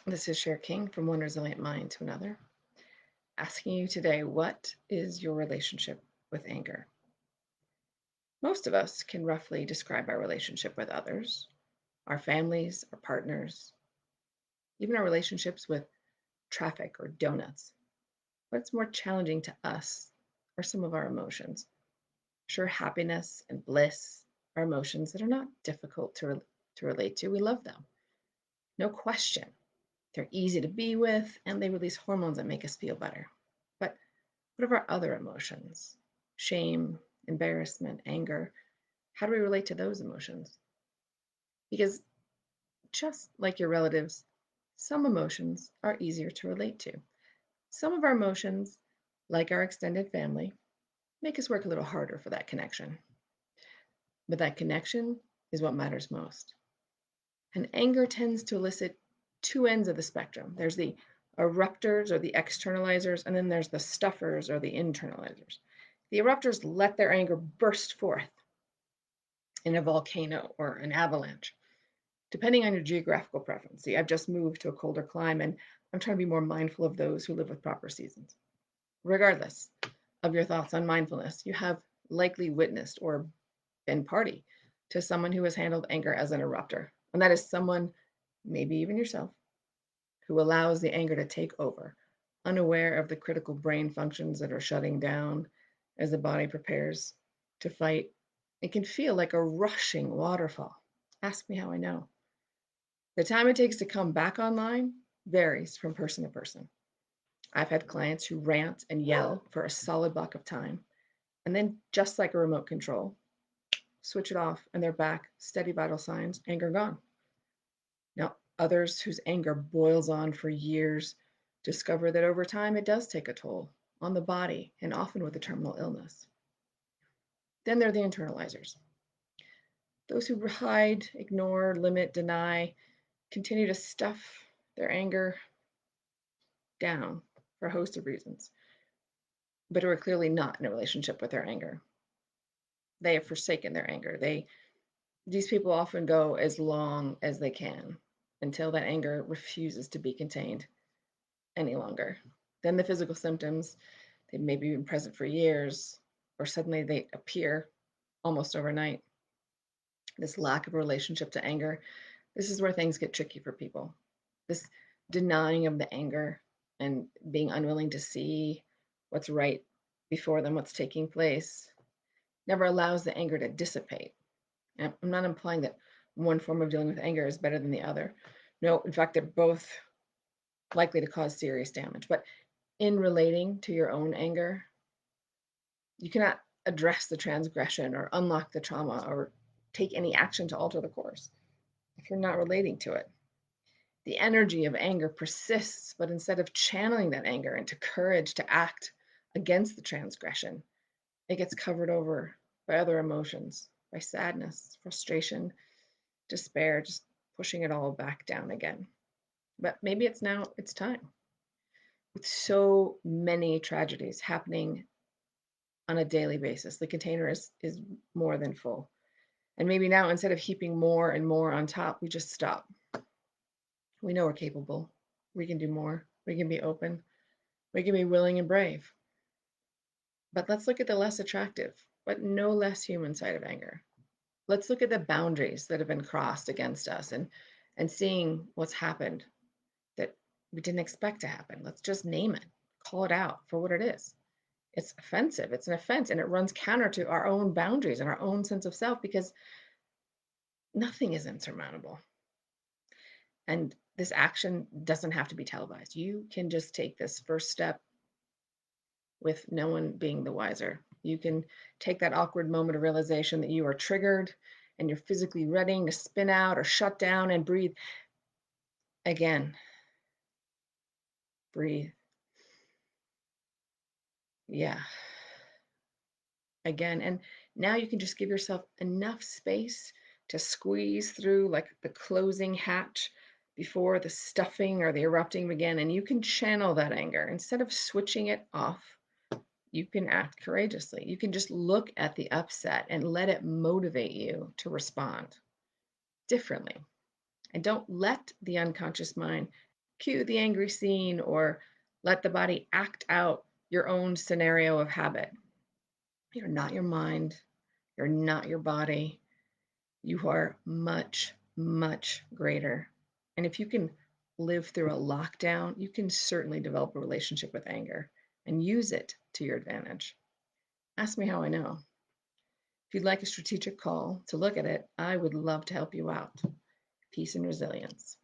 This is Sher King from One Resilient Mind to Another, asking you today, what is your relationship with anger? Most of us can roughly describe our relationship with others, our families, our partners, even our relationships with traffic or donuts. What's more challenging to us are some of our emotions. Sure, happiness and bliss are emotions that are not difficult to relate to. We love them, no question. They're easy to be with, and they release hormones that make us feel better. But what of our other emotions? Shame, embarrassment, anger. How do we relate to those emotions? Because just like your relatives, some emotions are easier to relate to. Some of our emotions, like our extended family, make us work a little harder for that connection. But that connection is what matters most. And anger tends to elicit two ends of the spectrum. There's the eruptors or the externalizers, and then there's the stuffers or the internalizers. The eruptors let their anger burst forth in a volcano or an avalanche, depending on your geographical preference. See, I've just moved to a colder climate, and I'm trying to be more mindful of those who live with proper seasons. Regardless of your thoughts on mindfulness, you have likely witnessed or been party to someone who has handled anger as an eruptor. And that is someone, maybe even yourself, who allows the anger to take over, unaware of the critical brain functions that are shutting down as the body prepares to fight. It can feel like a rushing waterfall. Ask me how I know. The time it takes to come back online varies from person to person. I've had clients who rant and yell for a solid block of time, and then, just like a remote control, switch it off and they're back, steady vital signs, anger gone. Now, others whose anger boils on for years discover that over time it does take a toll on the body and often with a terminal illness. Then there are the internalizers, those who hide, ignore, limit, deny, continue to stuff their anger down for a host of reasons, but who are clearly not in a relationship with their anger. They have forsaken their anger. These people often go as long as they can until that anger refuses to be contained any longer. Then the physical symptoms, they maybe been present for years, or suddenly they appear almost overnight. This lack of relationship to anger, this is where things get tricky for people. This denying of the anger and being unwilling to see what's right before them, what's taking place, never allows the anger to dissipate. And I'm not implying that one form of dealing with anger is better than the other. No, in fact, they're both likely to cause serious damage. But in relating to your own anger, you cannot address the transgression or unlock the trauma or take any action to alter the course if you're not relating to it. The energy of anger persists, but instead of channeling that anger into courage to act against the transgression, it gets covered over by other emotions, by sadness, frustration, despair, just pushing it all back down again. But maybe it's time. With so many tragedies happening on a daily basis, the container is more than full. And maybe now, instead of heaping more and more on top, we just stop. We know we're capable. We can do more. We can be open. We can be willing and brave. But let's look at the less attractive, but no less human side of anger. Let's look at the boundaries that have been crossed against us and seeing what's happened that we didn't expect to happen. Let's just name it, call it out for what it is. It's offensive. It's an offense, and it runs counter to our own boundaries and our own sense of self because nothing is insurmountable. And this action doesn't have to be televised. You can just take this first step with no one being the wiser. You can take that awkward moment of realization that you are triggered and you're physically ready to spin out or shut down and breathe. Again, breathe. Yeah. Again. And now you can just give yourself enough space to squeeze through like the closing hatch before the stuffing or the erupting begin. And you can channel that anger instead of switching it off. You can act courageously. You can just look at the upset and let it motivate you to respond differently. And don't let the unconscious mind cue the angry scene or let the body act out your own scenario of habit. You're not your mind. You're not your body. You are much, much greater. And if you can live through a lockdown, you can certainly develop a relationship with anger and use it to your advantage. Ask me how I know. If you'd like a strategic call to look at it, I would love to help you out. Peace and resilience.